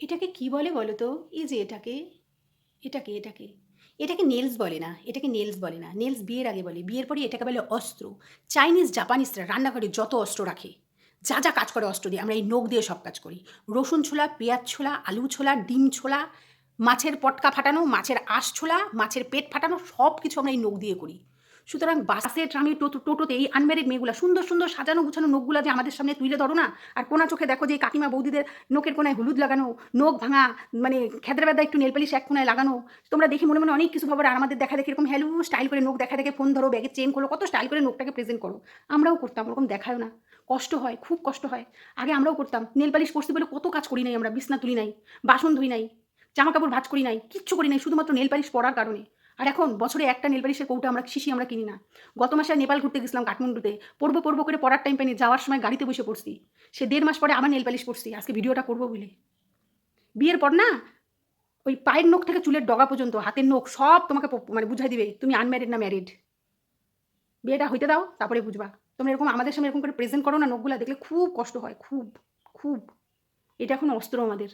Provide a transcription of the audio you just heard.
এটাকে কি বলে বলো তো? এই যে এটাকে, এটাকে, এটাকে, এটাকে নেলস বলে না, এটাকে নেলস বলে না। নেলস বিয়ের আগে বলে। বিয়ের পরে এটাকে বলে অস্ত্র। চাইনিজ, জাপানিজরা রান্নাঘরে যত অস্ত্র রাখে, যা, যা কাজ করে অস্ত্র দিয়ে, আমরা এই নখ দিয়ে সব কাজ করি। রসুন ছোলা, পেঁয়াজ ছোলা, আলু ছোলা, ডিম ছোলা, মাছের পটকা ফাটানো, মাছের আঁশ ছোলা, মাছের পেট ফাটানো সব কিছু আমরা এই নখ দিয়ে করি। সুতরাং বাসে, ট্রামে, টোটোতে এই আনম্যারিড মেয়েগুলা সুন্দর, সুন্দর সাজানো গুছানো নখগুলা যে আমাদের সামনে তুলে ধরো না, আর কোনা চোখে দেখো যে এই কাকিমা বৌদিদের নখের কোনায় হলুদ লাগানো, নখ ভাঙা, মানে খেদরা বেদা একটু নেল পালিশ এক কোনায় লাগানো। তোমরা দেখে মনে, মনে অনেক কিছু ভাবো আর আমাদের দেখা দেখে এরকম হ্যালু স্টাইল করে নখ দেখা দেখে ফোন ধরো, ব্যাগের চেন খোলো, কত স্টাইল করে নখটাকে প্রেজেন্ট করো। আমরাও করতাম, ওরকম দেখায়ও না। কষ্ট হয়, খুব কষ্ট হয়। আগে আমরাও করতাম। নেল পালিশ করছি বলে কত কাজ করি নাই আমরা, বিছনা তুলি নাই, বাসন ধুই নাই, জামা কাপড় ভাঁজ করি নাই, কিচ্ছু করি নাই শুধুমাত্র নেল পালিশ পরার কারণে। আর এখন বছরে একটা নেল পালিশের কৌটা আমরা শিশি আমরা কিনি না। গত মাসে নেপাল ঘুরতে গেছিলাম কাঠমান্ডুতে, পড়বো পড়বো করে পড়ার টাইম পাইনি, যাওয়ার সময় গাড়িতে বসে পড়ছি। সে ১.৫ মাস পরে আবার নেল পালিশ পরছি, আজকে ভিডিওটা করবো বলে। বিয়ের পর না ওই পায়ের নখ থেকে চুলের ডগা পর্যন্ত, হাতের নখ সব তোমাকে মানে বুঝাই দিবে তুমি আনম্যারিড না ম্যারিড। বিয়েটা হইতে দাও, তারপরে বুঝবা। তোমরা এরকম আমাদের সামনে এরকম করে প্রেজেন্ট করো না, নখগুলা দেখলে খুব কষ্ট হয়, খুব, খুব। এটা এখন অস্ত্র আমাদের।